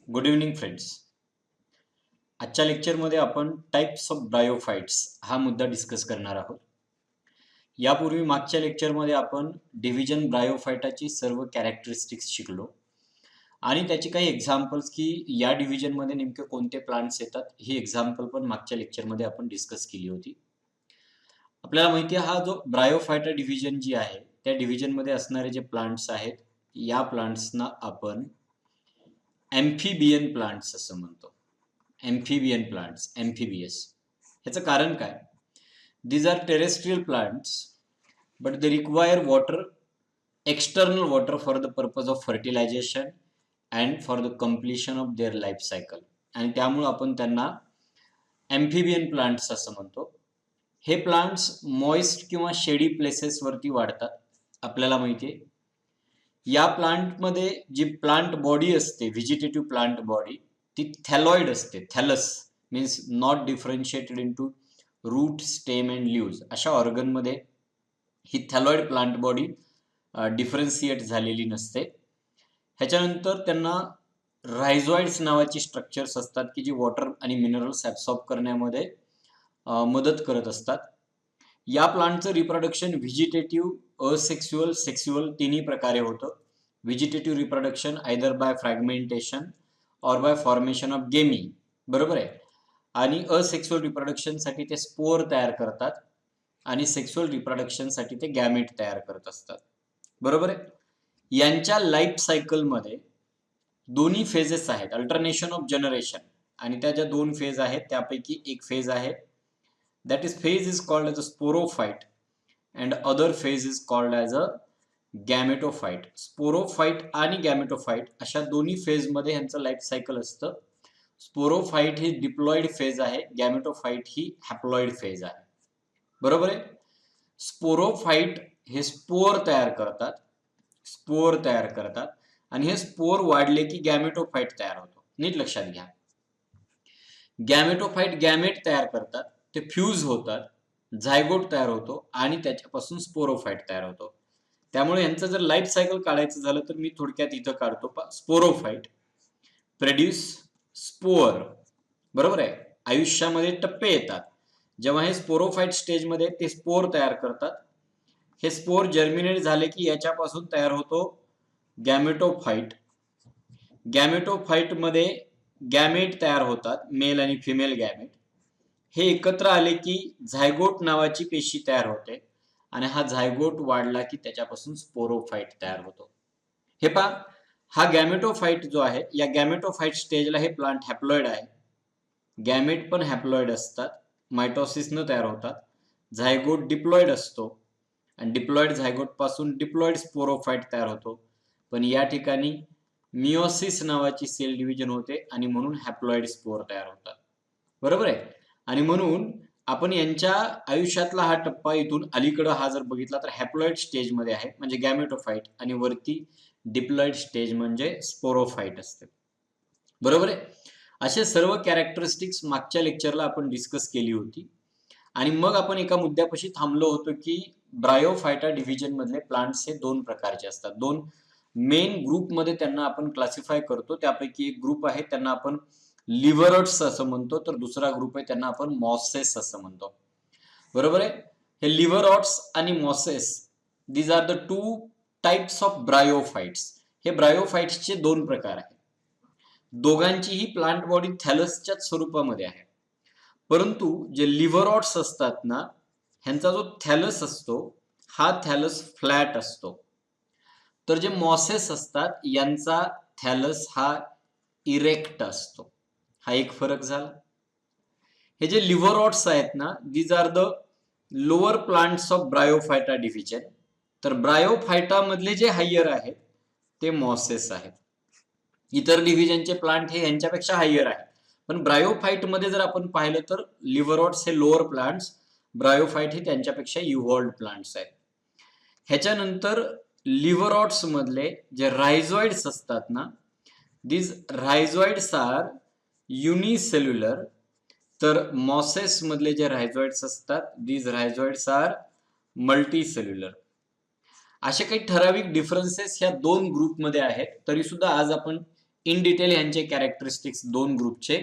Good evening friends. आजच्या लेक्चरमध्ये आपण टाइप्स ऑफ ब्रायोफाइट्स हा मुद्दा डिस्कस करणार आहोत. यापूर्वी मागच्या लेक्चरमध्ये आपण डिव्हिजन ब्रायोफाइटाची सर्व कॅरेक्टरिस्टिक्स शिकलो आणि त्याची काही एक्झाम्पल्स की या डिव्हिजनमध्ये नेमके कोणते प्लांट्स येतात ही एक्झाम्पल पण मागच्या लेक्चरमध्ये आपण डिस्कस केली होती. आपल्याला माहिती आहे हा जो ब्रायोफाइटा डिव्हिजन जी आहे त्या डिव्हिजनमध्ये असणारे जे प्लांट्स आहेत या प्लांट्सना आपण एम्फिबियन प्लांट्स असं म्हणतो. Amphibian plants, amphibious. ह्याचं कारण काय? These are terrestrial plants but they require water, external water for the purpose of fertilization and for the completion of their life cycle. आणि त्यामुळे आपण त्यांना एम्फिबियन प्लांट्स असं म्हणतो. हे प्लांट्स मॉइस्ट किंवा शेडी प्लेसेसवरती वाढतात. आपल्याला माहिती आहे या प्लांटमध्ये जी प्लांट बॉडी असते, व्हेजिटेटिव्ह प्लांट बॉडी, ती थॅलॉइड असते. Thallus means not differentiated into root, stem and leaves. अशा ऑर्गनमध्ये ही थॅलॉइड प्लांट बॉडी डिफरन्शिएट झालेली नसते. ह्याच्यानंतर त्यांना रायझॉइड्स नावाची स्ट्रक्चर्स असतात की जी वॉटर आणि मिनरल्स ॲब्सॉर्ब करण्यामध्ये मदत करत असतात. या प्लांटचं रिप्रोडक्शन व्हेजिटेटिव्ह, असेक्सुअल, सेक्सुअल तिन्ही प्रकारे होतं. Vegetative reproduction either by fragmentation or by formation of gemmae, बरोबर आहे. आणि असेक्सुअल रिप्रोडक्शनसाठी ते स्पोर तयार करतात आणि सेक्सुअल रिप्रोडक्शनसाठी ते गॅमेट तयार करत असतात, बरोबर आहे. यांच्या लाईफ सायकलमध्ये दोन्ही फेजेस आहेत, अल्टरनेशन ऑफ जनरेशन. आणि त्या ज्या दोन फेज आहेत त्यापैकी एक फेज आहे that is phase is called as a sporophyte and other phase is called as a gametophyte. Sporophyte आणि गॅमेटोफाइट अशा दोन्ही फेज मध्ये ह्यांचं लाईफ सायकल असतं. स्पोरोफाइट ही डिप्लॉइड फेज आहे, गॅमेटोफाइट ही हॅप्लॉइड फेज आहे, बरोबर आहे. स्पोरोफाइट हे स्पोर तयार करतात आणि हे स्पोर वाढले की गॅमेटोफाइट तयार होतो. नीट लक्षात घ्या, गॅमेटोफाइट गॅमेट तयार करतात, ते फ्यूज होतात, झायगोट तयार होतो आणि त्याच्यापासून स्पोरोफाइट तयार होतो. त्यामुळे यांचं जर लाईफ सायकल काढायचं झालं तर मी थोडक्यात इथं काढतो. स्पोरोफाइट प्रोड्यूस स्पोअर, बरोबर आहे. आयुष्यामध्ये टप्पे येतात. जेव्हा हे स्पोरोफाइट स्टेजमध्ये ते स्पोर तयार करतात, हे स्पोर जर्मिनेट झाले की याच्यापासून तयार होतो गॅमेटोफाइट. गॅमेटोफाइटमध्ये गॅमेट तयार होतात, मेल आणि फिमेल गॅमेट. हे एकत्र आले की झायगोट नावाची पेशी तयार होते आणि हा झायगोट वाढला की त्याच्यापासून स्पोरोफाइट तयार होतो. हे पहा, हा गॅमेटोफाइट जो आहे या गॅमेटोफाइट स्टेजला हे प्लांट हॅप्लॉइड आहे. गॅमेट पण हॅप्लॉइड असतात, मायटोसिसनं तयार होतात. झायगोट डिप्लॉइड असतो आणि डिप्लॉइड झायगोट पासून डिप्लॉइड स्पोरोफाइट तयार होतो. पण या ठिकाणी मिओसिस नावाची सेल डिव्हिजन होते आणि म्हणून हॅप्लॉइड स्पोर तयार होतात, बरोबर आहे. आणि म्हणून आपण यांच्या आयुष्यातला हा टप्पा इथून अलीकडे हा जर बघितला तर हॅप्लॉइड स्टेजमध्ये आहे म्हणजे गॅमेटोफाइट, आणि वरती डिप्लॉइड स्टेज म्हणजे स्पोरोफाइट असते, बरोबर आहे. असे सर्व कॅरेक्टरिस्टिक्स मागच्या लेक्चरला आपण डिस्कस केली होती आणि मग आपण एका मुद्द्यापाशी थांबलो होतो की ब्रायोफायटा डिव्हिजन मधले प्लांट्स हे दोन प्रकारचे असतात. दोन मेन ग्रुपमध्ये त्यांना आपण क्लासिफाय करतो. त्यापैकी एक ग्रुप आहे त्यांना आपण लिव्हरॉट्स असं म्हणतो, तर दुसरा ग्रुप आहे त्यांना आपण मॉसेस असं म्हणतो, बरोबर आहे. हे लिव्हरॉट्स आणि mosses these are the two types of bryophytes. हे ब्रायोफाइट्सचे दोन प्रकार आहेत. दोघांचीही प्लांट बॉडी थॅलसच्याच स्वरूपामध्ये आहे, परंतु जे लिव्हरॉट्स असतात ना ह्यांचा जो थॅलस असतो हा थॅलस फ्लॅट असतो, तर जे मॉसेस असतात यांचा थॅलस हा इरेक्ट असतो. हा एक फरक झाला. हे जे लिव्हरॉट्स आहेत ना these are the lower plants of bryophyta division. तर ब्रायोफायटा मधले जे हायर आहेत ते मॉसेस आहेत. इतर डिव्हिजनचे प्लांट हे यांच्यापेक्षा हायर आहे, पण ब्रायोफाइट मध्ये जर आपण पाहिलं तर लिव्हरॉट्स हे लोअर प्लांट्स, ब्रायोफाइट हे त्यांच्यापेक्षा इव्हॉल्व्ड प्लांट्स आहेत. ह्याच्यानंतर लिव्हरॉट्स मधले जे रायझॉइड्स असतात ना दीज रायझॉइड्स आर युनिसेल्युलर, तर मॉसेस मधले जे रायझॉइड्स असतात दीज रायझॉइड्स आर मल्टीसेल्युलर. असे काही ठराविक डिफरन्सेस ह्या दोन ग्रुपमध्ये आहेत. तरी सुद्धा आज आपण इन डिटेल यांचे कॅरेक्टरिस्टिक्स दोन ग्रुपचे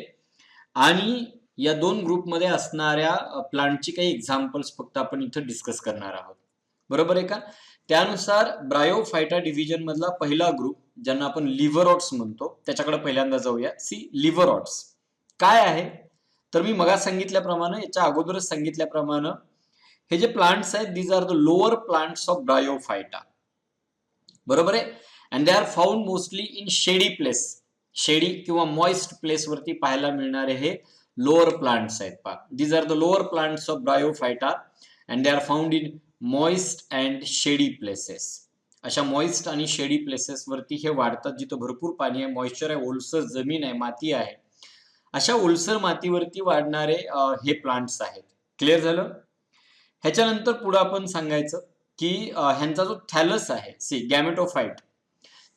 आणि या दोन ग्रुपमध्ये असणाऱ्या प्लांटची काही एक्झाम्पल्स फक्त आपण इथं डिस्कस करणार आहोत. बरोबर आहे का? त्यानुसार ब्रायोफायटा डिव्हिजन मधला पहिला ग्रुप ज्यांना आपण लिव्हरॉट्स म्हणतो त्याच्याकडे पहिल्यांदा जाऊया. सी लिव्हरॉट्स काय आहे तर मी मगा सांगितल्याप्रमाणे याच्या अगोदरच सांगितल्याप्रमाणे हे जे प्लांट्स आहेत these are the lower plants of bryophyta. बरोबर आहे. And they are found mostly in shady place, shady किंवा मॉइस्ट प्लेस वरती पाहायला मिळणारे हे लोअर प्लांट्स आहेत. पहा these are the lower plants of bryophyta and they are found in moist and shady places. अशा मॉइस्ट आणि शेडी प्लेसेस वरती हे वाढतात जिथं भरपूर पाणी आहे, मॉइश्चर आहे, ओलसर जमीन आहे, माती आहे. अशा ओलसर मातीवरती वाढणारे हे प्लांट्स आहेत. क्लिअर झालं? ह्याच्यानंतर पुढे आपण सांगायचं की ह्यांचा जो थॅलस आहे see gametophyte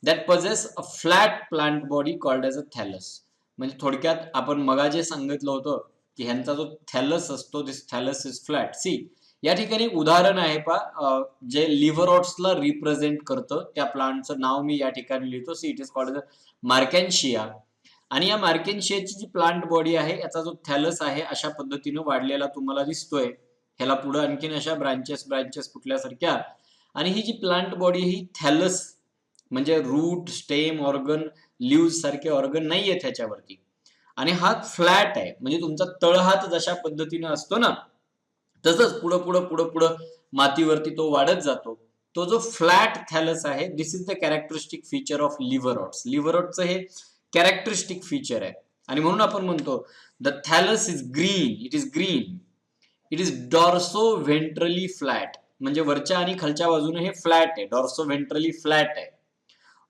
that possess a flat plant body called as a thallus. म्हणजे थोडक्यात आपण मगा जे सांगितलं होतं की ह्यांचा जो थॅलस असतो दिस थॅलस इज फ्लॅट. सी या ठिकाणी उदाहरण आहे पहा जे लिव्हरॉट्सला रिप्रेझेंट करतं त्या प्लांटचं नाव मी या ठिकाणी लिहितो. See it is called as marchantia. आणि या मार्कॅन्शियाची जी प्लांट बॉडी आहे याचा जो थॅलस आहे अशा पद्धतीने वाढलेला तुम्हाला दिसतोय. ह्याला पुढे आणखीन अशा ब्रांचेस फुटल्यासारख्या. आणि ही जी प्लांट बॉडी ही थॅलस म्हणजे रूट, स्टेम, ऑर्गन, लिव्ज सारखे ऑर्गन नाहीये त्याच्यावरती. आणि हात फ्लॅट आहे म्हणजे तुमचा तळहात जशा पद्धतीने असतो ना तसंच पुढं मातीवरती तो वाढत जातो. तो जो फ्लॅट थॅलस आहे this is the characteristic feature of liverworts. लिव्हरॉट्सचं हे कॅरेक्टरिस्टिक फीचर आहे. आणि म्हणून आपण म्हणतो the thallus is green. It is green. It is dorsoventrally flat म्हणजे वरच्या आणि खालच्या बाजूने हे फ्लॅट आहे. डॉर्सो व्हेंट्रली फ्लॅट आहे.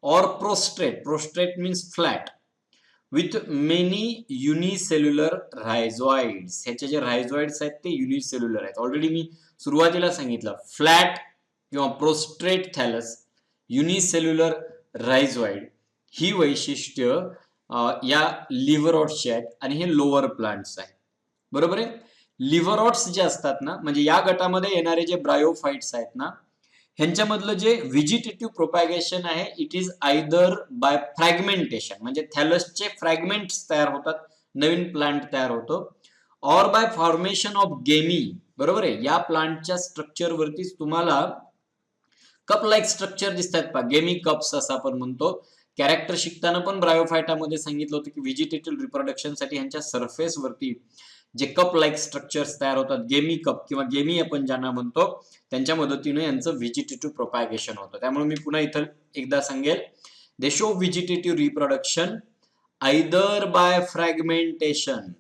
Or prostrate. Prostrate means flat with many unicellular rhizoids. ह्याचे जे रायझॉइड्स आहेत ते युनिसेल्युलर आहेत. ऑलरेडी मी सुरुवातीला सांगितलं फ्लॅट किंवा प्रोस्ट्रेट थॅलस, युनिसेल्युलर रायझॉइड ही वैशिष्ट्य या लिव्हरॉट्सची आहेत आणि हे लोअर प्लांट्स आहेत. बरोबर आहे. लिव्हरॉट्स जे असतात ना म्हणजे या गटामध्ये येणारे जे ब्रायोफाइट्स आहेत ना ह्यांच्यामधलं जे व्हेजिटेटिव्ह प्रोपॅगेशन आहे it is either by fragmentation म्हणजे थॅलसचे फ्रॅगमेंट्स तयार होतात, नवीन प्लांट तयार होतो, or bye formation of gemmae. बरोबर आहे. या प्लांटच्या स्ट्रक्चर वरतीच तुम्हाला कप लाईक स्ट्रक्चर दिसतात पहा, गेमी कप्स असं आपण म्हणतो. कॅरेक्टर शिकताना पण ब्रायोफायटामध्ये सांगितलं होतं की व्हेजिटेटिव्ह रिप्रोडक्शन साठी ह्यांच्या सरफेस वरती जे कप लाईक स्ट्रक्चर्स तयार होतात, गेमी कप किंवा गेमी आपण ज्यांना म्हणतो, त्यांच्या मदतीने यांचं व्हेजिटेटिव्ह प्रोपॅगेशन होतं. त्यामुळे मी पुन्हा इथं एकदा सांगेल they show vegetative reproduction either by fragmentation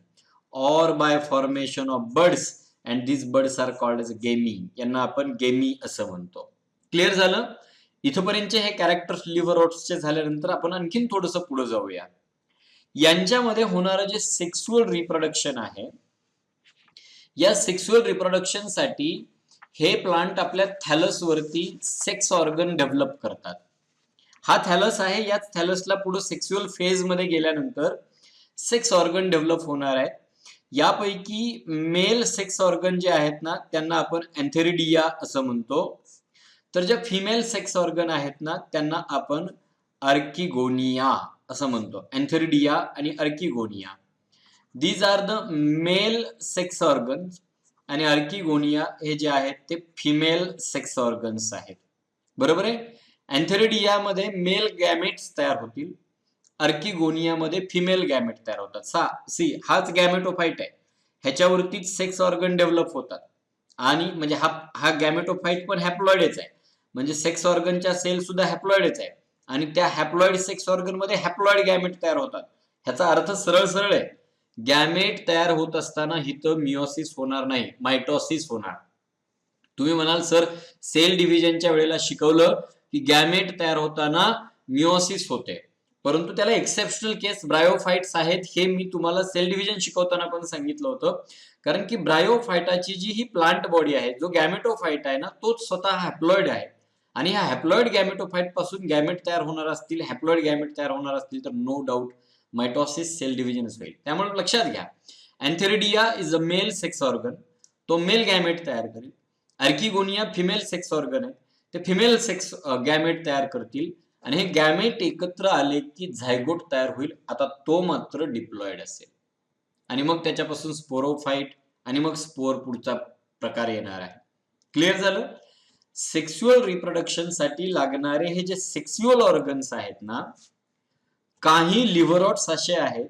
or by formation of buds and this buds are called as gemmae. यांना आपण गेमी असं म्हणतो. क्लिअर झालं? इथपर्यंतचे हे कॅरेक्टर लिव्हरॉट्सचे झाल्यानंतर आपण आणखीन थोडंसं पुढे जाऊया. यांच्यामध्ये होणारं जे सेक्सुअल रिप्रोडक्शन आहे या सेक्सुअल रिप्रोडक्शन साठी हे प्लांट आपल्या थॅलस वरती सेक्स ऑर्गन डेव्हलप करतात. हा थॅलस आहे. या थॅलसला पुढे सेक्सुअल फेज मध्ये गेल्यानंतर सेक्स ऑर्गन डेव्हलप होणार आहेत. यापैकी मेल सेक्स ऑर्गन जे आहेत ना त्यांना आपण अँथेरिडिया असं म्हणतो. तर ज्या फिमेल सेक्स ऑर्गन आहेत ना त्यांना आपण अर्किगोनिया असं म्हणतो. अँथेरिडिया आणि archegonia these are the male sex organs आणि अर्किगोनिया हे जे आहेत ते फिमेल सेक्स ऑर्गन्स आहेत. बरोबर आहे. अँथेरिडियामध्ये मेल गॅमेट्स तयार होतील, अर्किगोनियामध्ये फिमेल गॅमेट तयार होतात. सी हाच गॅमेटोफाइट आहे. ह्याच्यावरतीच सेक्स ऑर्गन डेव्हलप होतात. आणि म्हणजे हा गॅमेटोफाइट पण हॅप्लॉइडच आहे. म्हणजे सेक्स ऑर्गनच्या सेल सुद्धा हॅप्लॉइडच आहे. आणि त्या हॅप्लॉइड सेक्स ऑर्गन मध्ये हॅप्लॉइड गॅमेट तयार होतात. ह्याचा अर्थ सरळ आहे. गॅमेट तयार होत असताना इथं मिओसिस होणार नाही, मायटोसिस होणार. तुम्ही म्हणाल सर सेल डिव्हिजनच्या वेळेला शिकवलं की गॅमेट तयार होताना मिओसिस होते, परंतु त्याला एक्सेप्शनल केस ब्रायोफाइट्स आहेत हे मी तुम्हाला सेल डिव्हिजन शिकवताना पण सांगितलं होतं. कारण की ब्रायोफायटाची जी ही प्लांट बॉडी आहे जो गॅमेटोफाइट आहे ना तोच स्वतः हॅप्लॉइड आहे. आणि ह्या हॅप्लॉइड गॅमेटोफाइट पासून गॅमेट तयार होणार असतील, हॅप्लॉइड गॅमेट तयार होणार असतील तर नो डाऊट मायटोसिस सेल डिव्हिजनच होईल. त्यामुळे लक्षात घ्या antheridia is a male sex organ, तो मेल गॅमेट तयार करेल. अर्किगोनिया फिमेल सेक्स ऑर्गन आहे, ते फिमेल सेक्स गॅमेट तयार करतील. आणि हे गॅमेट एकत्र आले की झायगोट तयार होईल. आता तो मात्र डिप्लॉइड असेल आणि मग त्याच्यापासून स्पोरोफाइट आणि मग स्पोर पुढचा प्रकार येणार आहे. क्लिअर झालं? सेक्स्युअल रिप्रोडक्शन साठी लागणारे हे जे सेक्स्युअल ऑर्गन्स आहेत ना, काही लिव्हरॉट्स असे आहेत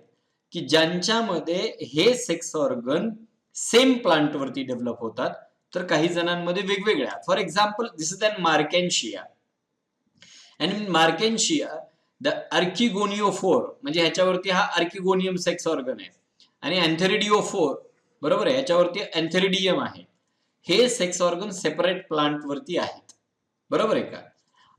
की ज्यांच्यामध्ये हे सेक्स ऑर्गन सेम प्लांट वरती डेव्हलप होतात, तर काही जणांमध्ये वेगवेगळ्या. फॉर एक्झाम्पल, दिस इज अन मार्केन्शिया. आणि मार्केन्शिया द अर्किगोनिओफोर, म्हणजे ह्याच्यावरती हा अर्किगोनियम सेक्स ऑर्गन आहे, आणि अँथेरिडिओफोर, बरोबर आहे, ह्याच्यावरती अँथेरिडियम आहे. हे सेक्स ऑर्गन सेपरेट प्लांट वरती आहेत, बरोबर आहे का?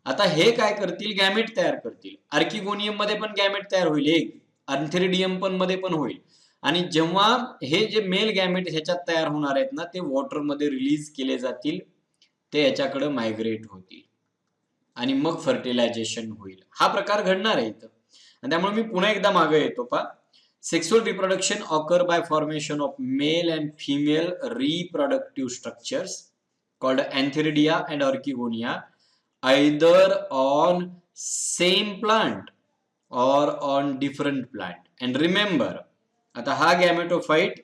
आता हे काय करतील? गॅमेट तयार करतील. अर्किगोनियम मध्ये पण गॅमेट तयार होईल, एक अँथेरिडियम पण मध्ये पण होईल. आणि जेव्हा हे जे मेल गॅमेट ह्याच्यात तयार होणार आहेत ना, ते वॉटरमध्ये रिलीज केले जातील, ते ह्याच्याकडे मायग्रेट होतील आणि मग फर्टिलायझेशन होईल. हा प्रकार घडणार आहे इथं. आणि त्यामुळे मी पुन्हा एकदा मागे येतो पा. Sexual reproduction occur by formation of male and female reproductive structures called antheridia and archegonia either on same plant or on different plant. And remember, आता हा गॅमेटोफाइट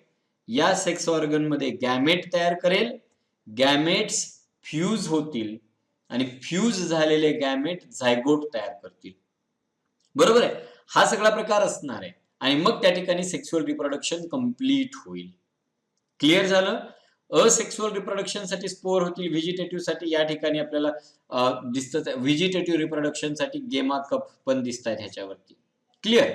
या सेक्स ऑर्गन मध्ये गॅमेट तयार करेल, गॅमेट्स फ्यूज होतील आणि फ्यूज झालेले gamete zygote तयार करतील, बरोबर आहे? हा सगळा प्रकार असणार आहे आणि मग त्या ठिकाणी सेक्स्युअल रिप्रोडक्शन कंप्लीट होईल. क्लिअर झालं? असेक्सुअल रिप्रोडक्शन साठी स्पोर होतील, व्हेजिटेटिव्ह साठी या ठिकाणी आपल्याला दिसत, व्हेजिटेटिव्ह रिप्रोडक्शन साठी गेमा कप पण दिसत आहेत ह्याच्यावरती. क्लिअर?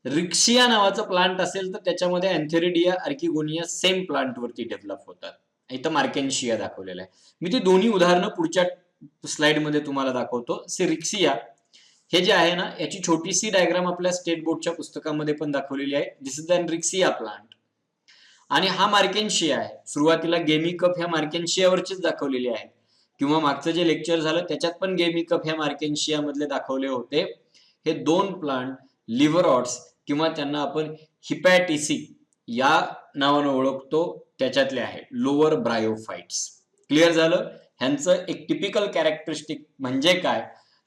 रिक्शिया नावाचं प्लांट असेल तर त्याच्यामध्ये अँथेरिडिया, अर्किगोनिया सेम प्लांट वरती डेव्हलप होतात. इथं मार्केन्शिया दाखवलेला आहे. मी ती दोन्ही उदाहरणं पुढच्या स्लाइड मध्ये तुम्हाला दाखवतो. रिक्शिया हे जे आहे ना, याची छोटीशी डायग्राम आपल्या स्टेट बोर्डच्या पुस्तकामध्ये पण दाखवलेली आहे. This is the रिक्शिया plant. आणि हा मार्केन्शिया आहे. सुरुवातीला गेमी कप ह्या मार्केन्शियावरचीच दाखवलेली आहे, किंवा मागचं जे लेक्चर झालं त्याच्यात पण गेमी कप ह्या मार्केन्शिया मधले दाखवले होते. हे दोन प्लांट लिव्हरॉट्स किंवा त्यांना आपण हिपॅटिसी या नावानं ओळखतो, त्याच्यातले आहे लोअर ब्रायोफाइट्स. क्लिअर झालं? ह्यांचं एक टिपिकल कॅरेक्टरिस्टिक म्हणजे काय,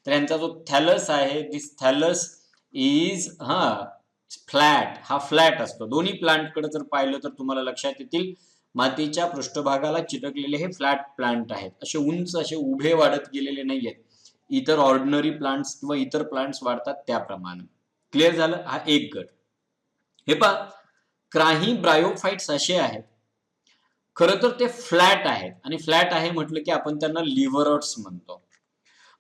तर ह्यांचा जो थॅलस आहे, दिस थॅलस इज फ्लॅट. हा फ्लॅट असतो. दोन्ही प्लांट कडे जर पाहिलं तर तुम्हाला लक्षात येतील, मातीच्या पृष्ठभागाला चिटकलेले हे फ्लॅट प्लांट आहेत. असे उंच, असे उभे वाढत गेलेले नाहीयेत, इतर ऑर्डिनरी प्लांट्स किंवा इतर प्लांट्स वाढतात त्याप्रमाणे. क्लिअर झालं? हा एक गट. हे पहा, काही ब्रायोफाइट्स असे आहेत, खरं तर ते फ्लॅट आहेत, आणि फ्लॅट आहे म्हटलं की आपण त्यांना लिव्हरॉट्स म्हणतो,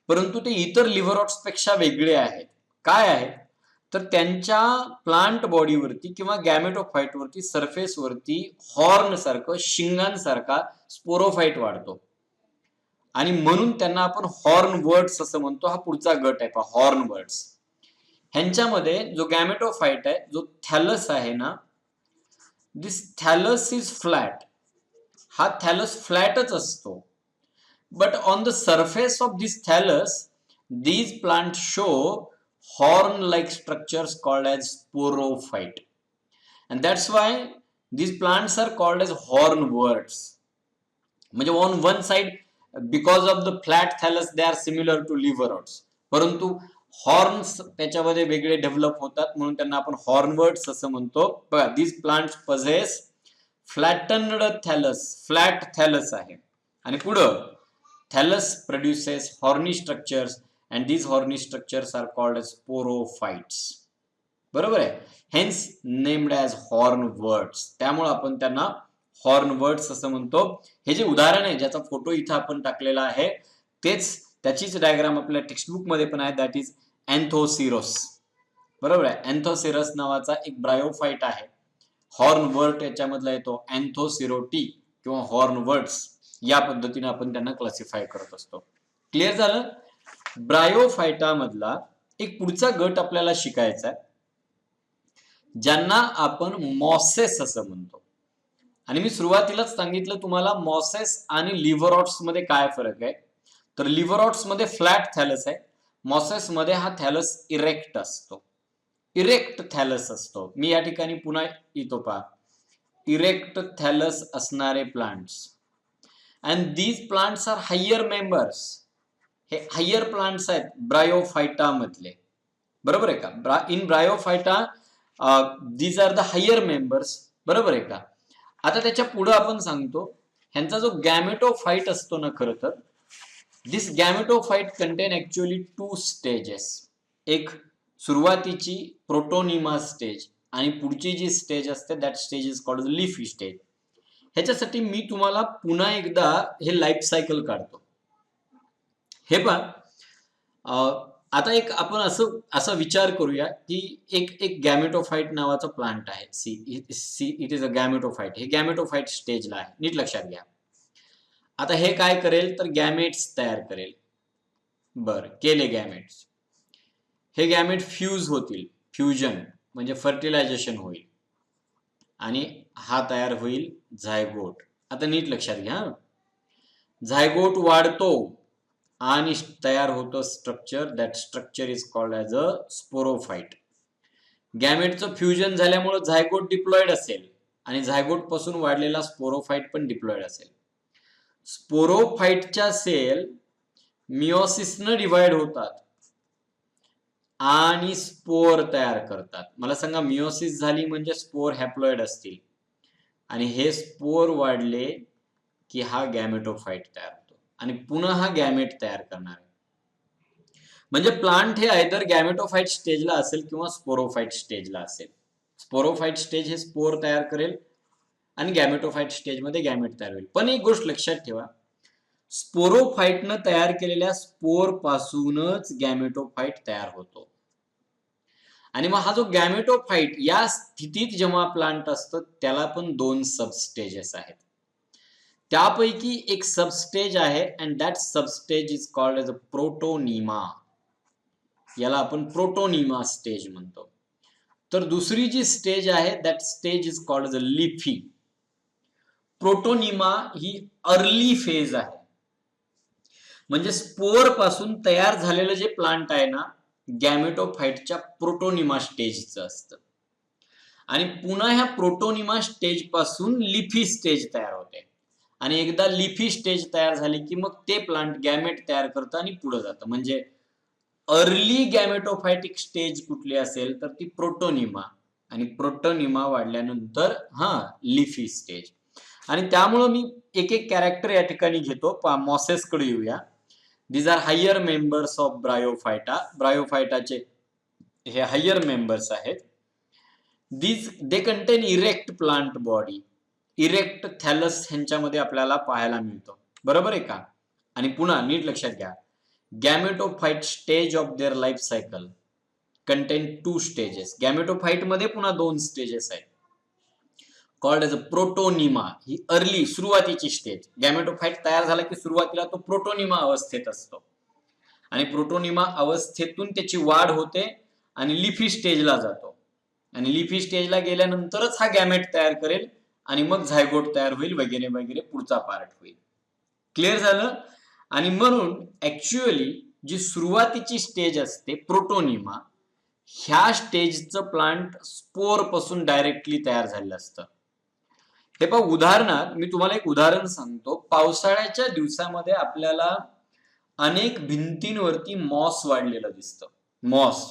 परंतु ते इतर लिव्हरॉट्स पेक्षा वेगळे आहेत. काय आहेत? तर त्यांच्या प्लांट बॉडीवरती किंवा गॅमेटोफाइट वरती, सरफेस वरती हॉर्न सारखं, शिंगांसारखा स्पोरोफाइट वाढतो, आणि म्हणून त्यांना आपण हॉर्न वर्ड्स असं म्हणतो. हा पुढचा गट आहे, हॉर्न वर्ड्स. ह्यांच्यामध्ये जो गॅमेटोफाइट आहे, जो थॅलस आहे ना, दिस थॅलस इज फ्लॅट. हा थॅलस फ्लॅटच असतो, but on the surface of this thallus these plants show horn-like structures called as sporophyte, and that's why these plants are called as hornworts. म्हणजे on one side, because of the flat thallus, they are similar to liverworts, परंतु horns त्याच्यामध्ये वेगळे develop होतात, म्हणून त्यांना आपण हॉर्नवर्ड्स असं म्हणतो. बघा, these plants possess flattened thallus, flat thallus आहे, आणि पुढं thallus produces horny structures and these horny structures are called as sporophytes. बरोबर आहे? Hence named as hornworts. त्यामुळे आपण त्यांना हॉर्नवर्ड्स असं म्हणतो. हे जे उदाहरण आहे, ज्याचा फोटो इथं आपण टाकलेला आहे, तेच त्याचीच डायग्राम आपल्या टेक्स्टबुक मध्ये पण आहे. That is anthoceros. बरोबर आहे? अँथोसिरस नावाचा एक ब्रायोफाइट आहे. हॉर्नवर्ट याच्यामधला येतो, अँथोसिरोटी किंवा हॉर्नवर्ड्स. या पद्धतीने आपण त्यांना क्लासिफाय करत असतो. क्लिअर झालं? ब्रायोफाइटा मधला एक पुढचा गट आपल्याला शिकायचा आहे, ज्यांना आपण मॉसेस असं म्हणतो. आणि मी सुरुवातीलाच सांगितलं तुम्हाला, मॉसेस आणि लिव्हरॉट्स मध्ये काय फरक आहे. तर लिव्हरॉट्स मध्ये फ्लॅट थॅलस आहे, मॉसेस मध्ये हा थॅलस इरेक्ट असतो. इरेक्ट थॅलस असतो. मी या ठिकाणी पुन्हा येतो पहा, इरेक्ट थॅलस असणारे plants, and these plants are higher members. हे हायर प्लांट्स आहेत ब्रायोफायटा मधले, बरोबर आहे का? In bryophyta these are the higher members, बरोबर आहे का? आता त्याच्या पुढे आपण सांगतो ह्यांचा जो गॅमेटोफाइट असतो ना, खरं तर दिस गॅमेटोफाइट कंटेन ऍक्च्युअली 2 स्टेजेस. एक सुरुवातीची प्रोटोनिमा स्टेज आणि पुढची जी स्टेज असते that stage is called leafy stage. ह्याच्यासाठी मी तुम्हाला पुन्हा एकदा हे लाईफ सायकल काढतो. हे पहा, आता एक आपण असा विचार करूया की एक गॅमेटोफाइट नावाचा प्लांट आहे. See it is a gametophyte. हे गॅमेटोफाइट स्टेजला आहे, नीट लक्षात घ्या. आता हे काय करेल तर गॅमेट्स तयार करेल. बर, केले गॅमेट्स. हे गॅमेट फ्यूज होतील, फ्युजन म्हणजे फर्टिलायझेशन होईल आणि हा तयार होईल झायगोट. आता नीट लक्षात घ्या, झायगोट वाढतो आणि तयार होतं structure, that structure is called as a sporophyte. गॅमेटचं फ्युजन झाल्यामुळे झायगोट डिप्लॉइड असेल आणि झायगोट पासून वाढलेला स्पोरोफाइट पण डिप्लॉइड असेल. स्पोरोफाइटच्या सेल मिओसिसनं डिव्हाइड होतात आणि स्पोर तयार करतात. मला सांगा, मिओसिस झाली म्हणजे स्पोर हॅप्लॉइड असतील आणि हे स्पोर वाढले की हा गॅमेटोफाइट तयार होतो आणि पुन्हा हा गॅमेट तयार करणार आहे. म्हणजे प्लांट हे आयदर गॅमेटोफाइट स्टेजला असेल किंवा स्पोरोफाइट स्टेजला असेल. स्पोरोफाइट स्टेज हे स्पोर तयार करेल आणि गॅमेटोफाइट स्टेजमध्ये गॅमेट तयार होईल. पण एक गोष्ट लक्षात ठेवा, स्पोरोफाइटनं तयार केलेल्या स्पोर पासूनच गॅमेटोफाइट तयार होतो. आणि मग हा जो गॅमेटोफाइट या स्थितीत जेव्हा प्लांट असतं त्याला पण 2 सबस्टेजेस आहेत. त्यापैकी एक सबस्टेज आहे and that substage is called as a protonema. याला आपण प्रोटोनिमा स्टेज म्हणतो. तर दुसरी जी स्टेज आहे that stage is called as a leafy. Protonema ही अर्ली फेज आहे. म्हणजे स्पोर पासून तयार झालेलं जे प्लांट आहे ना, गॅमेटोफाइटच्या प्रोटोनिमा स्टेजचं असतं आणि पुन्हा ह्या प्रोटोनिमा स्टेज पासून लिफी स्टेज तयार होते आणि एकदा लिफी स्टेज तयार झाली की मग ते प्लांट गॅमेट तयार करतं आणि पुढे जातं. म्हणजे अर्ली गॅमेटोफाइटिक स्टेज कुठली असेल तर ती प्रोटोनिमा आणि प्रोटोनिमा वाढल्यानंतर लिफी स्टेज. आणि त्यामुळं मी एक एक कॅरेक्टर या ठिकाणी घेतो. मॉसेस कडे येऊया. These are higher members of bryophyta. ब्रायोफायटाचे हे हायर मेंबर्स आहेत. They contain erect plant body. Erect thallus ह्यांच्यामध्ये आपल्याला पाहायला मिळतो, बरोबर आहे का? आणि पुन्हा नीट लक्षात घ्या, gametophyte stage of their life cycle contain 2 stages. Gametophyte मध्ये पुन्हा 2 स्टेजेस आहेत कॉल्ड एज अ प्रोटोनिमा. ही अर्ली सुरुवातीची स्टेज. गॅमेटोफाइट तयार झाला की सुरुवातीला तो प्रोटोनिमा अवस्थेत असतो आणि प्रोटोनिमा अवस्थेतून त्याची वाढ होते आणि लिफी स्टेजला जातो आणि लिफी स्टेजला गेल्यानंतरच हा गॅमेट तयार करेल आणि मग झायगोट तयार होईल वगैरे वगैरे, पुढचा पार्ट होईल. क्लिअर झालं? आणि म्हणून ऍक्च्युअली जी सुरुवातीची स्टेज असते प्रोटोनिमा, ह्या स्टेजचं प्लांट स्पोर पासून डायरेक्टली तयार झालेलं असतं. हे पहा, उदाहरणार्थ मी तुम्हाला एक उदाहरण सांगतो. पावसाळ्याच्या दिवसामध्ये आपल्याला अनेक भिंतींवरती मॉस वाढलेलं दिसतं. मॉस,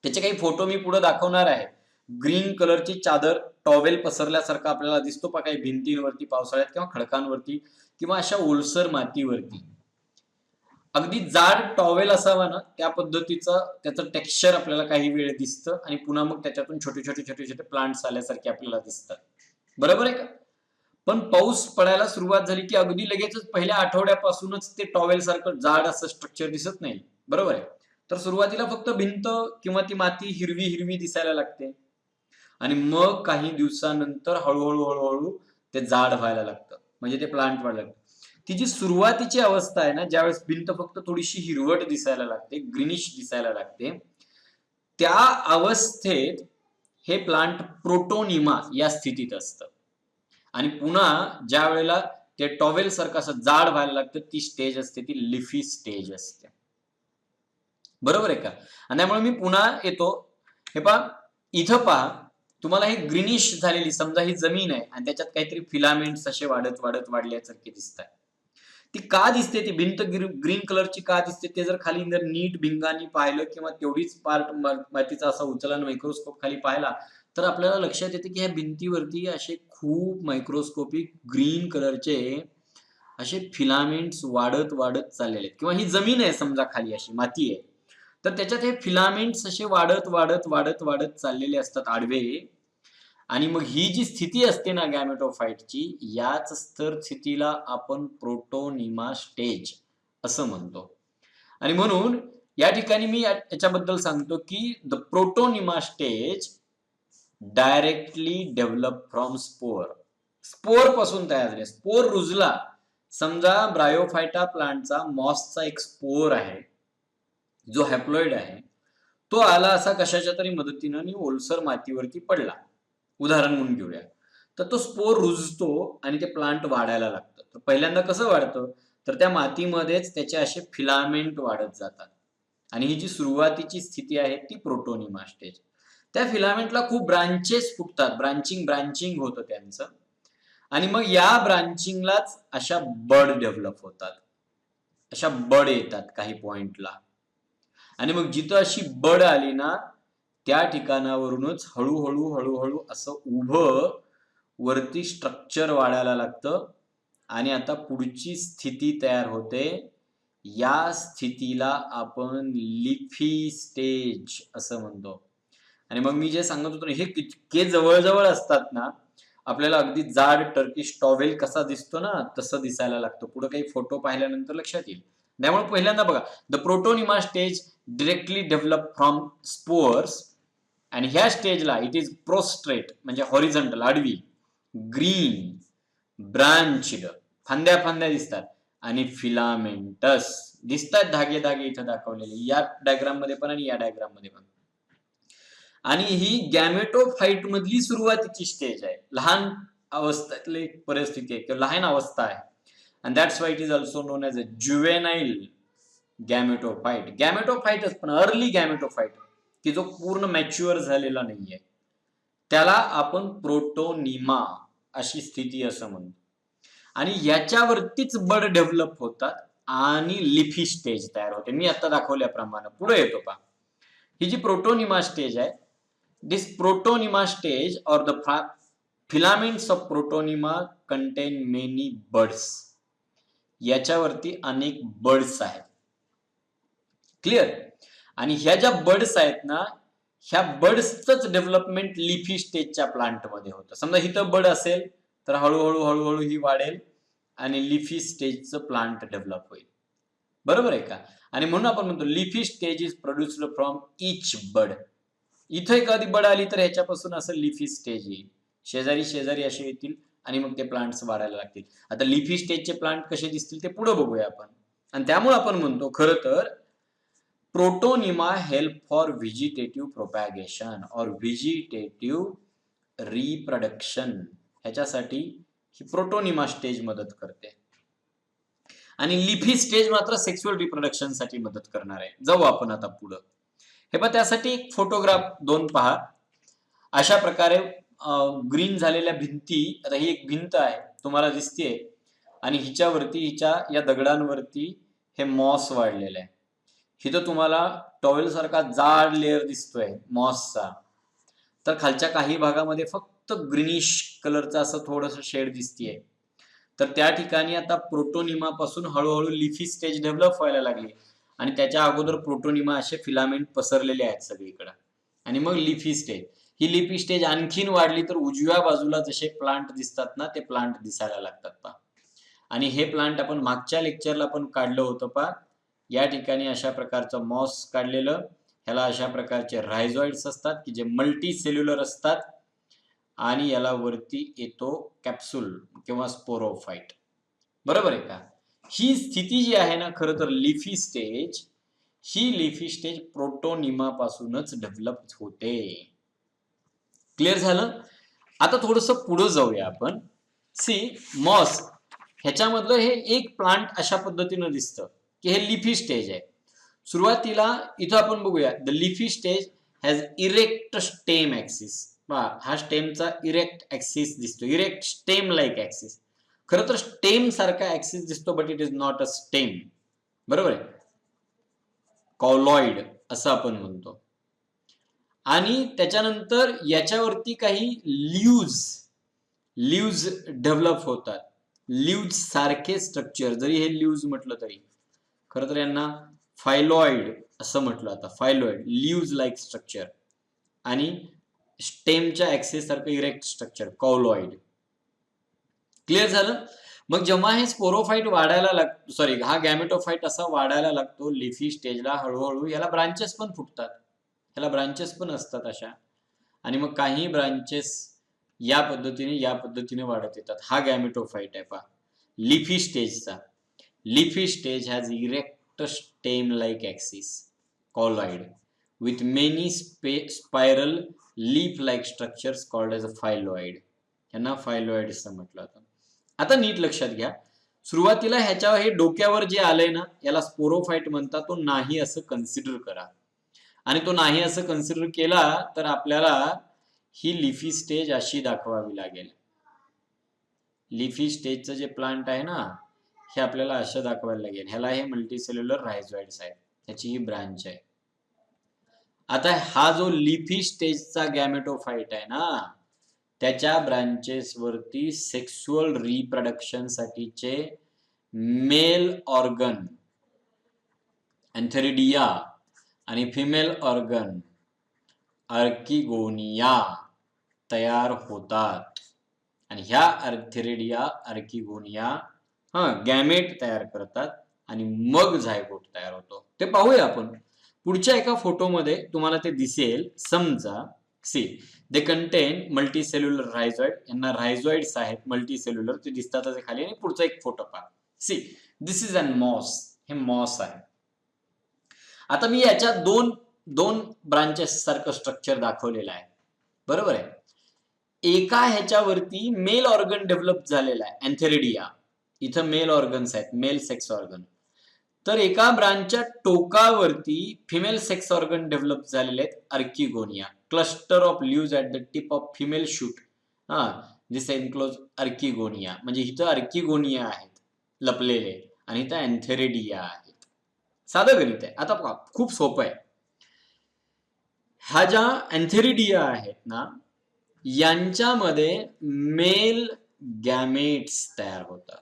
त्याचे काही फोटो मी पुढे दाखवणार आहे. ग्रीन कलरची चादर, टॉवेल पसरल्यासारखा आपल्याला दिसतो पहा काही भिंतींवरती पावसाळ्यात किंवा खडकांवरती किंवा अशा ओलसर मातीवरती. अगदी जाड टॉवेल असावा ना, त्या पद्धतीचं त्याचं टेक्स्चर आपल्याला काही वेळ दिसतं आणि पुन्हा मग त्याच्यातून छोटे छोटे छोटे छोटे प्लांट्स आल्यासारखे आपल्याला दिसतात, बरोबर आहे का? पण पाऊस पडायला सुरुवात झाली की अगदी लगेचच पहिल्या आठवड्यापासूनच ते टॉवेल सारखं जाड असं स्ट्रक्चर दिसत नाही, बरोबर आहे? तर सुरुवातीला फक्त भिंत किंवा ती माती हिरवी हिरवी दिसायला लागते आणि मग काही दिवसानंतर हळूहळू हळूहळू ते जाड व्हायला लागतं, म्हणजे ते प्लांट व्हायला लागतं. ती जी सुरुवातीची अवस्था आहे ना, ज्यावेळेस भिंत फक्त थोडीशी हिरवट दिसायला लागते, ग्रीनिश दिसायला लागते, त्या अवस्थेत हे प्लांट प्रोटोनिमा या स्थितीत असतं आणि पुन्हा ज्या वेळेला ते टॉवेल सारखं असं जाड व्हायला लागतं, ती स्टेज असते ती लिफी स्टेज असते, बरोबर आहे का? आणि त्यामुळे मी पुन्हा येतो. हे पहा, इथं पहा, तुम्हाला हे ग्रीनिश झालेली समजा ही जमीन आहे आणि त्याच्यात काहीतरी फिलामेंट्स असे वाढत वाढत वाढल्यासारखे दिसतात. ती का दिसते, ती भिंत ग्रीन कलरची का दिसते, ते जर खाली जर नीट भिंगानी पाहिलं किंवा तेवढीच पार्ट मातीचा असा उचलला मायक्रोस्कोप खाली पाहिला तर आपल्याला लक्षात येते की ह्या भिंतीवरती असे खूप मायक्रोस्कोपिक ग्रीन कलरचे असे फिलामेंट्स वाढत वाढत चाललेले आहेत. किंवा ही जमीन आहे समजा, खाली अशी माती आहे, तर त्याच्यात हे फिलामेंट्स असे वाढत वाढत वाढत वाढत चाललेले असतात आडवे. आणि मग ही जी स्थिती असते ना गॅमेटोफाइटची, याच स्थितीला आपण प्रोटोनिमा स्टेज असं म्हणतो. आणि म्हणून या ठिकाणी मी याच्याबद्दल सांगतो की the protonema stage directly develop from spore. Spore पासून तयार झाले. स्पोर रुजला, समजा ब्रायोफायटा प्लांटचा मॉसचा एक स्पोर आहे जो हॅप्लॉइड आहे, तो आला असा कशाच्या तरी मदतीनं आणि ओलसर मातीवरती पडला, उदाहरण म्हणून घेऊया. तर तो स्पोर रुजतो आणि ते प्लांट वाढायला लागतं. तर पहिल्यांदा कसं वाढतं, तर त्या मातीमध्येच त्याचे असे फिलामेंट वाढत जातात आणि ही जी सुरुवातीची स्थिती आहे ती प्रोटोनिमा स्टेज. त्या फिलामेंटला खूप ब्रांचेस फुटतात, ब्रांचिंग होतं त्यांचं, आणि मग या ब्रांचिंगलाच अशा बड डेव्हलप होतात, अशा बड येतात काही पॉइंटला. आणि मग जिथं अशी बड आली ना, त्या ठिकाणावरूनच हळूहळू हळूहळू असं उभं वरती स्ट्रक्चर वाढायला लागतं आणि आता पुढची स्थिती तयार होते. या स्थितीला आपण लिफी स्टेज असं म्हणतो. आणि मग मी जे सांगत होतो ना, हे इतके जवळजवळ असतात ना, आपल्याला अगदी जाड टर्किश टॉवेल कसा दिसतो ना, तसं दिसायला लागतं. पुढे काही फोटो पाहिल्यानंतर लक्षात येईल. त्यामुळे पहिल्यांदा बघा, the protonema stage directly develop from spores, आणि ह्या स्टेजला इट इज प्रोस्ट्रेट म्हणजे हॉरिझॉन्टल आडवी, ग्रीन, ब्रांचड, फांद्या फांद्या दिसतात, आणि फिलामेंटस दिसतात, धागे धागे इथं दाखवलेले या डायग्राम मध्ये पण आणि या डायग्राम मध्ये पण. आणि ही गॅमेटोफाइट मधली सुरुवातीची स्टेज आहे, लहान अवस्थेतली परिस्थिती आहे किंवा लहान अवस्था आहे. and that's why it is also known as a juvenile गॅमेटोफाइट. गॅमेटोफाइटच पण अर्ली गॅमेटोफाइट, की जो पूर्ण मॅच्युअर झालेला नाहीये, त्याला आपण प्रोटोनिमा अशी स्थिती असं म्हणतो. आणि याच्यावरतीच बड डेव्हलप होतात आणि लिफी स्टेज तयार होते. मी आता दाखवल्याप्रमाणे पुढे येतो पहा. ही जी प्रोटोनिमा स्टेज आहे, this protonema stage or the filaments of protonema contain many buds. याच्यावरती अनेक बर्ड्स आहेत, क्लिअर. आणि ह्या ज्या बर्ड्स आहेत ना, ह्या बर्ड्सच डेव्हलपमेंट लिफी स्टेजच्या प्लांट मध्ये होतं. समजा इथं बर्ड असेल तर हळूहळू हळूहळू ही वाढेल आणि लिफी स्टेजचं प्लांट डेव्हलप होईल, बरोबर आहे का. आणि म्हणून आपण म्हणतो leafy stage is produced from each bud. इथं एखादी बड आली तर ह्याच्यापासून असं लिफी स्टेज येईल, शेजारी शेजारी असे येतील आणि मग ते प्लांट्स वाढायला लागतील. आता लिफी स्टेजचे प्लांट कसे दिसतील ते पुढे बघूया आपण. आणि त्यामुळे आपण म्हणतो खरं तर protonema help for vegetative propagation और व्हेजिटेटिव्ह रिप्रोडक्शन, ह्याच्यासाठी ही प्रोटोनिमा स्टेज मदत करते. आणि लिफी स्टेज मात्र सेक्सुअल रिप्रोडक्शन साठी मदत करणार आहे. जाऊ आपण आता पुढं. हे पहा, त्यासाठी एक फोटोग्राफ दोन पहा. अशा प्रकारे ग्रीन झालेल्या भिंती, आता ही एक भिंत आहे तुम्हाला दिसतेय, आणि हिच्यावरती हिच्या या दगडांवरती हे मॉस वाढलेलं आहे. इथं तुम्हाला टॉवेल सारखा जाड लेअर दिसतोय मॉसचा, तर खालच्या काही भागामध्ये फक्त ग्रीनिश कलरचा असं थोडंसं शेड दिसतीये. तर त्या ठिकाणी आता प्रोटोनिमा पासून हळूहळू लिफी स्टेज डेव्हलप व्हायला लागली, आणि त्याच्या अगोदर प्रोटोनिमा असे फिलामेंट पसरलेले आहेत सगळीकडे, आणि मग लिफी स्टेज. ही लिफी स्टेज आणखीन वाढली तर उजव्या बाजूला जसे प्लांट दिसतात ना, ते प्लांट दिसायला लागतात पहा. आणि हे प्लांट आपण मागच्या लेक्चरला पण काढलं होतं पहा. या ठिकाणी अशा प्रकारचं मॉस काढलेलं, ह्याला अशा प्रकारचे रायझॉइड्स असतात की जे मल्टी सेल्युलर असतात, आणि याला वरती येतो कॅप्सूल किंवा स्पोरोफाइट, बरोबर आहे का. ही स्थिती जी आहे ना, खरं तर लिफी स्टेज, ही लिफी स्टेज प्रोटोनिमा पासूनच डेव्हलप होते. क्लिअर झालं. आता थोडस पुढे जाऊया आपण. सी मॉस, ह्याच्यामधलं हे एक प्लांट अशा पद्धतीनं दिसतं की हे लिफी स्टेज आहे. सुरुवातीला इथं आपण बघूया, the leafy stage has erect stem axis. हा स्टेमचा इरेक्ट ऍक्सिस दिसतो, इरेक्ट स्टेम लाईक ऍक्सिस. खरं तर स्टेम सारखा ऍक्सिस दिसतो, but it is not a stem. बरोबर आहे, कॉलॉइड असं आपण म्हणतो. आणि त्याच्यानंतर याच्यावरती काही लीव्ज डेव्हलप होतात. लीव्ज सारखे स्ट्रक्चर, जरी हे लीव्ज म्हटलं तरी खरं तर यांना फायलॉइड असं म्हटलं आता. फायलॉइड, लीव्ज लाईक स्ट्रक्चर, आणि स्टेमच्या ऍक्सिस सारखं इरेक्ट स्ट्रक्चर, कॉलॉइड. क्लिअर झालं? मग जेव्हा हे स्पोरोफाईट वाढायला लागतो, सॉरी हा गॅमेटोफाईट असा वाढायला लागतो लिफी स्टेजला, हळूहळू याला ब्रांचेस पण फुटतात, याला ब्रांचेस पण असतात अशा. आणि मग काही ब्रांचेस या पद्धतीने वाढत येतात. हा गॅमेटोफाईट आहे पहा, लिफी स्टेजचा. Leafy stage has erect stem like axis, cauloid, with many spiral leaf like structures called as a phylloid. यांना फायलॉइड असं म्हटलं जातं. आता नीट लक्षात घ्या, सुरुवातीला ह्याच्या हे डोक्यावर जे आलंय ना, याला स्पोरोफाईट म्हणतात. तो नाही असं कन्सिडर करा, आणि तो नाही असं कन्सिडर केला तर आपल्याला ही लिफी स्टेज अशी दाखवावी लागेल. लिफी स्टेजचं जे प्लांट आहे ना, हे आपल्याला असं दाखवायला लागेल. ह्याला हे मल्टीसेल्युलर रायझोइड्स आहेत, ह्याची ही ब्रांच आहे. आता हा जो लिफी स्टेजचा गॅमेटोफाईट आहे ना, त्याच्या ब्रांचेस वरती सेक्सुअल रिप्रोडक्शन साठीचे मेल ऑर्गन एन्थेरिडिया आणि फिमेल ऑर्गन अर्किगोनिया तयार होतात. आणि ह्या एन्थेरिडिया, अर्किगोनिया गॅमेट तयार करतात, आणि मग झायगोट तयार होतो. ते पाहूया आपण पुढच्या एका फोटोमध्ये, तुम्हाला ते दिसेल. समजा सी, दे कंटेन मल्टीसेल्युलर रायझॉइड. यांना रायझॉइड्स आहेत मल्टीसेल्युलर, ते दिसतातच खाली. आणि पुढचा एक फोटो पहा. See, this is an moss. हे मॉस आहे. आता मी याच्या दोन ब्रांचेस सारखं स्ट्रक्चर दाखवलेलं आहे, बरोबर आहे. एका ह्याच्यावरती मेल ऑर्गन डेव्हलप झालेला आहे, एन्थेरिडिया. इथं मेल ऑर्गन्स आहेत, मेल सेक्स ऑर्गन. तर एका ब्रांचच्या टोकावरती फिमेल सेक्स ऑर्गन डेव्हलप झालेले आहेत, archegonia. Cluster of leaves at the tip of female shoot, this enclose archegonia. म्हणजे इथं अर्किगोनिया आहेत लपलेले, आणि इथं एन्थेरिडिया आहेत. साधं गणित आहे. आता पहा, खूप सोपं आहे. ह्या ज्या एन्थेरिडिया आहेत ना, यांच्यामध्ये मेल गॅमेट्स तयार होतात.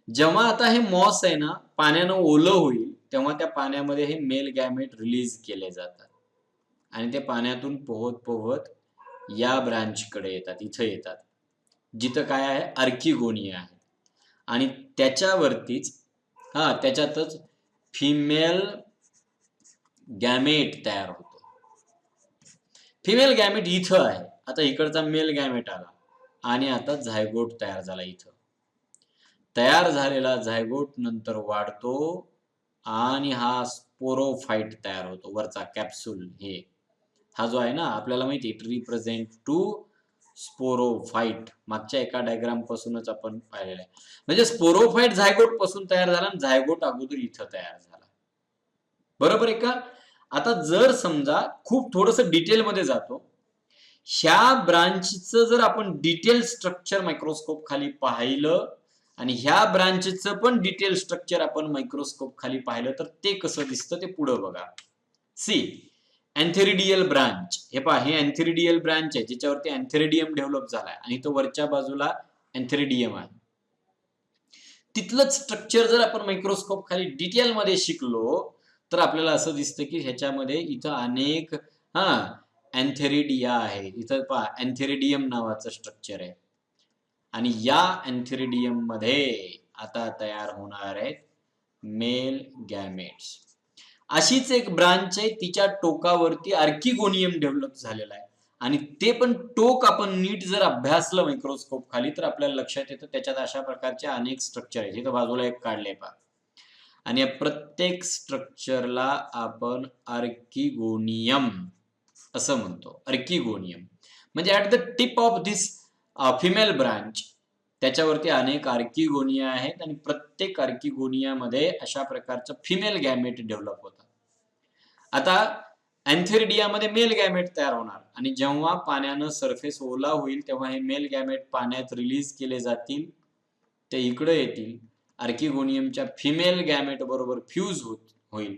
जेव्हा आता हे मॉस आहे ना, पाण्यानं ओलं होईल, तेव्हा त्या पाण्यामध्ये हे मेल गॅमेट रिलीज केले जातात, आणि ते पाण्यातून पोहत पोहत या ब्रांचकडे येतात, इथं येतात, जिथं काय आहे, अर्किगोनिया आहे. आणि त्याच्यावरतीच त्याच्यातच फिमेल गॅमेट तयार होतो. फिमेल गॅमेट इथं आहे. आता इकडचा मेल गॅमेट आला, आणि आता झायगोट तयार झाला. इथं तयार झालेला झायगोट नंतर वाढतो, आणि हा स्पोरोफाईट तयार होतो. वरचा कॅप्सूल हा जो आहे ना, आपल्याला माहिती इट रिप्रेझेंट टू स्पोरोफाईट. मागच्या एका डायग्राम पासूनच आपण पाहिलेलं आहे. म्हणजे स्पोरोफाईट झायगोट पासून तयार झाला, आणि झायगोट अगोदर इथं तयार झाला. बरोबर आहे का? आता जर समजा खूप थोडस डिटेलमध्ये जातो, ह्या ब्रांचचं जर आपण डिटेल स्ट्रक्चर मायक्रोस्कोप खाली पाहिलं, आणि ह्या ब्रांचचं पण डिटेल स्ट्रक्चर आपण मायक्रोस्कोप खाली पाहिलं, तर ते कसं दिसतं ते पुढं बघा. See, antheridial branch. हे पहा, हे एन्थेरिडियल ब्रांच आहे, ज्याच्यावरती एन्थेरिडियम डेव्हलप झालाय, आणि तो वरच्या बाजूला एन्थेरिडियम आहे. तिथलं स्ट्रक्चर जर आपण मायक्रोस्कोप खाली डिटेल मध्ये शिकलो, तर आपल्याला असं दिसतं की ह्याच्यामध्ये इथं अनेक एन्थेरिडिया आहे. इथं पहा, एन्थेरिडियम नावाचं स्ट्रक्चर आहे, आणि या एन्थेरिडियम मध्ये आता तयार होणार आहेत मेल गॅमेट्स. अशीच एक ब्रांच आहे, तिच्या टोकावरती अर्किगोनियम डेव्हलप झालेला आहे, आणि ते पण टोक आपण नीट जर अभ्यासलं मायक्रोस्कोप खाली, तर आपल्याला लक्षात येतं त्याच्यात अशा प्रकारचे अनेक स्ट्रक्चर आहेत. इथं बाजूला एक काढले पहा, आणि या प्रत्येक स्ट्रक्चरला आपण अर्किगोनियम असं म्हणतो. अर्किगोनियम म्हणजे at the tip of this female branch, त्याच्यावरती अनेक अर्किगोनिया आहेत, आणि प्रत्येक अर्किगोनियामध्ये अशा प्रकारचं फिमेल गॅमेट डेव्हलप होतात. आता अँथेरिडियामध्ये मेल गॅमेट तयार होणार आणि जेव्हा पाण्यानं सरफेस ओला होईल तेव्हा हे मेल गॅमेट पाण्यात रिलीज केले जातील, ते इकडे येतील, आर्किगोनियमच्या फिमेल गॅमेट बरोबर फ्यूज होईल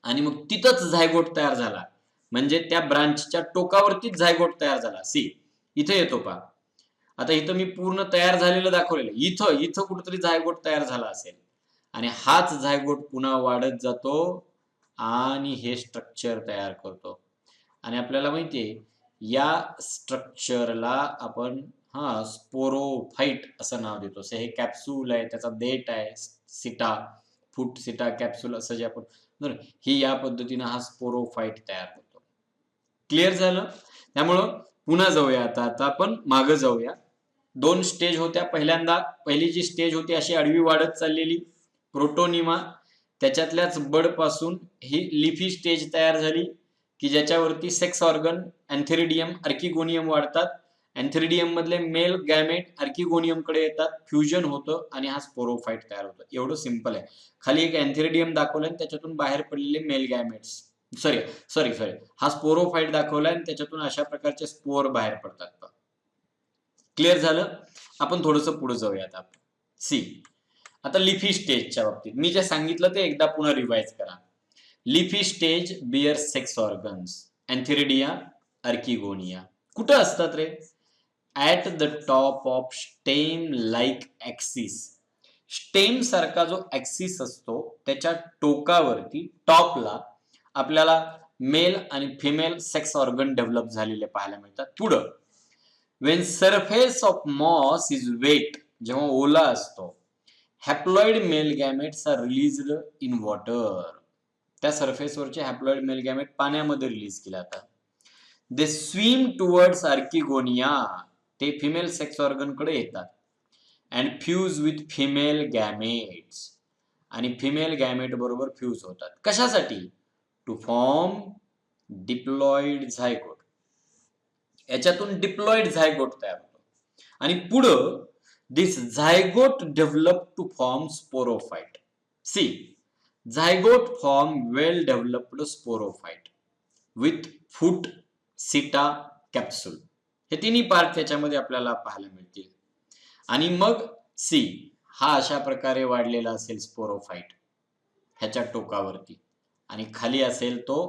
आणि मग तिथंच झायगोट तयार झाला, म्हणजे त्या ब्रांचच्या टोकावरतीच झायगोट तयार झाला. सी इथे येतो पहा, आता इथं मी पूर्ण तयार झालेलं दाखवलेलं, इथं कुठेतरी झायगोट तयार झाला असेल आणि हाच झायगोट पुन्हा वाढत जातो आणि हे स्ट्रक्चर तयार करतो. आणि आपल्याला माहितीये या स्ट्रक्चरला आपण स्पोरोफाइट असं नाव देतो. हे कॅप्सूल आहे, त्याचा देठ आहे, सिटा, फूट सिटा कॅप्सूल असं जे आपण बरं, ही या पद्धतीनं हा स्पोरोफाइट तयार होतो. क्लिअर झालं? त्यामुळं पुन्हा जाऊया, आता आपण मागं जाऊया. 2 स्टेज होत्या. पहिली जी स्टेज होती अशी आडवी वाढत चाललेली प्रोटोनिमा, त्याच्यातल्याच बड पासून ही लिफी स्टेज तयार झाली की ज्याच्यावरती सेक्स ऑर्गन अँथेरिडियम आर्किगोनियम वाढतात. अँथेरिडियम मधले मेल गॅमेट आर्किगोनियम कडे येतात, फ्युजन होतं आणि हा स्पोरोफाइट तयार होतो. एवढं सिंपल आहे. खाली एक अँथेरिडियम दाखवलं आणि त्याच्यातून बाहेर पडलेले मेल गॅमेट्स, सॉरी हा स्पोरोफाइट दाखवला आणि त्याच्यातून अशा प्रकारचे स्पोर बाहेर पडतात. क्लिअर झालं? आपण थोडंसं पुढे जाऊयात. आपण सी आता लिफी स्टेजच्या बाबतीत मी जे सांगितलं ते एकदा पुन्हा रिवाइज करा. Leafy stage bear sex organs, antheridia, archegonia. कुठं असतात रे? At the top of stem like axis. Stem सारखा जो ऍक्सिस असतो त्याच्या टोकावरती, टॉपला आपल्याला मेल आणि फिमेल सेक्स ऑर्गन डेव्हलप झालेले पाहायला मिळतात. पुढं when surface of moss is wet, जेव्हा ओला असतो, haploid male gametes are released in water. त्या सरफेसवरचे हॅप्लॉइड मेल गॅमेट पाण्यामध्ये रिलीज केले जातात. दे स्विम टुवर्ड्स आर्किगोनिया, ते फिमेल सेक्स ऑर्गन कडे येतात. And fuse with female gametes, आणि फिमेल गॅमेट बरोबर फ्यूज होतात. कशासाठी? To form diploid zygote. याच्यातून डिप्लॉइड झायगोट तयार होतो आणि पुढं this zygote develop to form sporophyte. See zygote form well developed sporophyte with foot, seta, capsule. हे तिन्ही पार्ट त्याच्यामध्ये आपल्याला पाहायला मिळतील. आणि मग सी हा अशा प्रकारे वाढलेला असेल स्पोरोफाइट ह्याच्या टोकावरती आणि खाली असेल तो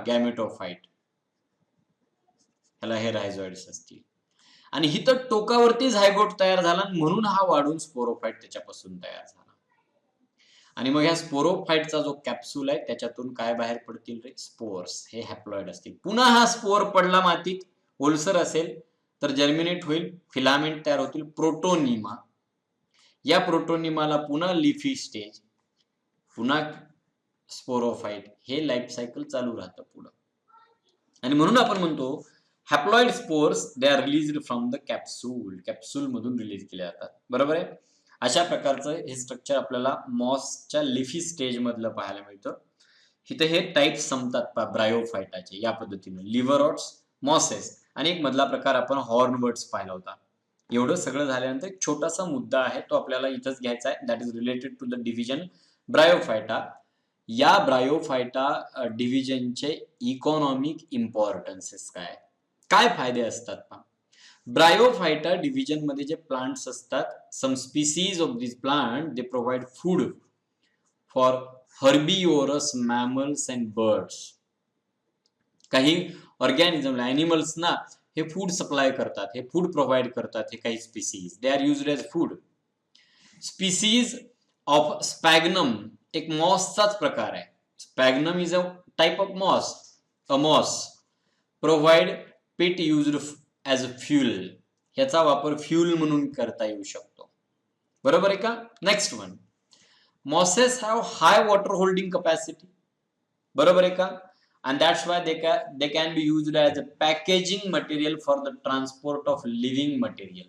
गॅमेटोफाइट, ह्याला हे रायझॉइड्स असतील. आणि हिथं टोकावरती झायगोट तयार झाला म्हणून हा वाढून स्पोरोफाइट त्याच्यापासून तयार झाला. आणि मग ह्या स्पोरोफाइटचा जो कॅप्सूल आहे त्याच्यातून काय बाहेर पडतील रे? स्पोर्स. हे हॅप्लॉइड असतील. पुन्हा हा स्पोर पडला मातीत, ओलसर असेल तर जर्मिनेट होईल, फिलामेंट तयार होतील, प्रोटोनिमा. या प्रोटोनिमाला पुन्हा लिफी स्टेज, पुन्हा स्पोरोफाइट, हे लाईफ सायकल चालू राहतं पुढं. आणि म्हणून आपण म्हणतो haploid spores they are released from the capsule, capsule मधून रिलीज केले जातात. बरोबर आहे? अशा प्रकारचं हे स्ट्रक्चर आपल्याला मॉसच्या लिफी स्टेज मधलं पाहायला मिळतं. इथे हे टाइप्स संपतात ब्रायोफाइटाचे या पद्धतीने, लिव्हरॉट्स, मॉसेस, आणि एक मधला प्रकार आपण हॉर्नबर्ड्स पाहिला होता. एवढं सगळं झाल्यानंतर एक छोटासा मुद्दा आहे तो आपल्याला इथंच घ्यायचा आहे, that is related to the division bryophyta. या ब्रायोफाइटा डिव्हिजनचे इकॉनॉमिक इम्पॉर्टन्सेस काय फायदे असतात? ब्रायोफाइटा डिव्हिजन मध्ये जे प्लांट्स असतात, some species of this plant they provide food for herbivorous mammals and birds. काही ऑर्गॅनिझम, ॲनिमल्स ना हे फूड सप्लाय करतात, हे फूड प्रोव्हाइड करतात. हे काही species they are used as food. Species of sphagnum एक मॉसचाच प्रकार आहे. Sphagnum is a type of moss. A moss provide peat used as a fuel. ह्याचा वापर फ्यूल म्हणून करता येऊ शकतो. बरोबर आहे का? Next one, mosses have high water holding capacity. बरोबर आहे का? and that's why they can be used as a packaging material for the transport of living material.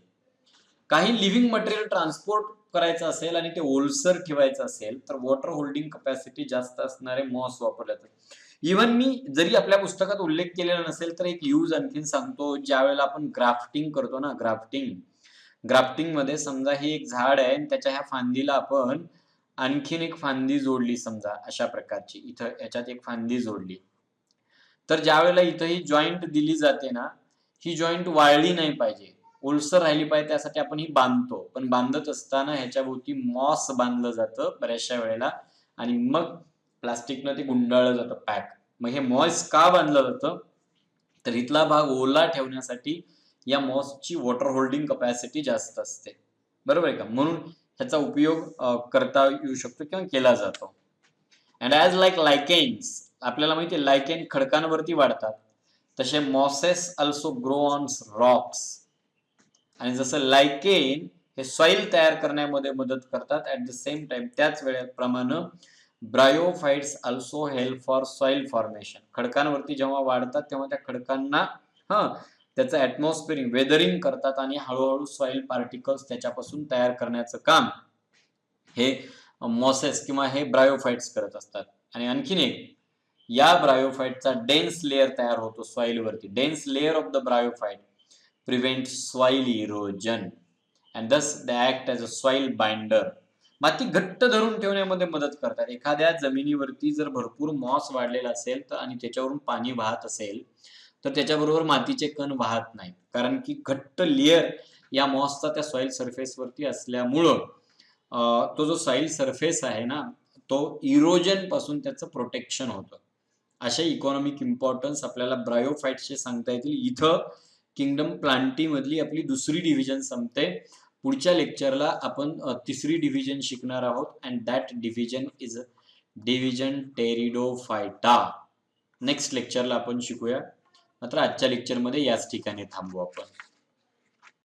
काही लिव्हिंग मटेरियल ट्रान्सपोर्ट करायचं असेल आणि ते ओलसर ठेवायचं असेल तर वॉटर होल्डिंग कपॅसिटी जास्त असणारे मॉस वापरले जातात. इव्हन मी जरी आपल्या पुस्तकात उल्लेख केलेला नसेल तर एक यूज आणखीन सांगतो. ज्या वेळेला आपण ग्राफ्टिंग करतो ना, ग्राफ्टिंग मध्ये समजा ही एक झाड आहे आणि त्याच्या ह्या फांदीला आपण आणखीन एक फांदी जोडली, समजा अशा प्रकारची, इथं याच्यात एक फांदी जोडली तर ज्या वेळेला इथं ही जॉईंट दिली जाते ना, ही जॉईंट वाळली नाही पाहिजे, ओलसर राहिली पाहिजे, त्यासाठी आपण ही बांधतो. पण बांधत असताना ह्याच्या भोवती मॉस बांधलं जातं बऱ्याचशा वेळेला आणि मग प्लास्टिकनं ते गुंडाळलं जातं पॅक. मग हे मॉस का बांधलं जातं? तर इथला भाग ओला ठेवण्यासाठी या मॉसची वॉटर होल्डिंग कपॅसिटी जास्त असते. बरोबर आहे का? म्हणून ह्याचा उपयोग करता येऊ शकतो किंवा केला जातो. अँड ॲज लाईक लायकेन्स, आपल्याला माहिती आहे लायकेन खडकांवरती वाढतात, तसे mosses also grow on Roxx. आणि जसं लायकेन हे सॉइल तयार करण्यामध्ये मदत करतात, ऍट द सेम टाइम त्याच वेळेप्रमाणे bryophytes also help for soil formation. खडकांवरती जेव्हा वाढतात तेव्हा त्या खडकांना त्याचं ऍटमॉस्फिअरिंग वेदरिंग करतात आणि हळूहळू सॉइल पार्टिकल्स त्याच्यापासून तयार करण्याचं काम हे मॉसेस किंवा हे ब्रायोफाइट्स करत असतात. आणि आणखीन एक, या ब्रायोफाइटचा डेन्स लेअर तयार होतो सॉइल वरती. Dense layer of the bryophyte prevent soil erosion and thus they act as a soil binder. माती घट्ट धरून ठेवण्यामध्ये मदत करतात. एखाद्या जमिनीवरती जर भरपूर मॉस वाढलेला असेल तर आणि त्याच्यावरून पाणी वाहत असेल तर त्याच्याबरोबर मातीचे कण वाहत नाहीत, कारण की घट्ट लेअर या मॉसचा त्या सॉइल सरफेस वरती असल्यामुळं तो जो सॉइल सरफेस आहे ना, तो इरोजन पासून त्याचं प्रोटेक्शन होतं. असे इकॉनॉमिक इम्पॉर्टन्स आपल्याला ब्रायोफाइट्सचे सांगता येतील. इथं किंगडम प्लांटी मधली आपली दुसरी डिव्हिजन संपते. पुढच्या लेक्चरला आपण तिसरी डिव्हिजन शिकणार आहोत and that division is division pteridophyta. Next लेक्चरला आपण शिकूया. मात्र आजच्या लेक्चरमध्ये याच ठिकाणी थांबू आपण.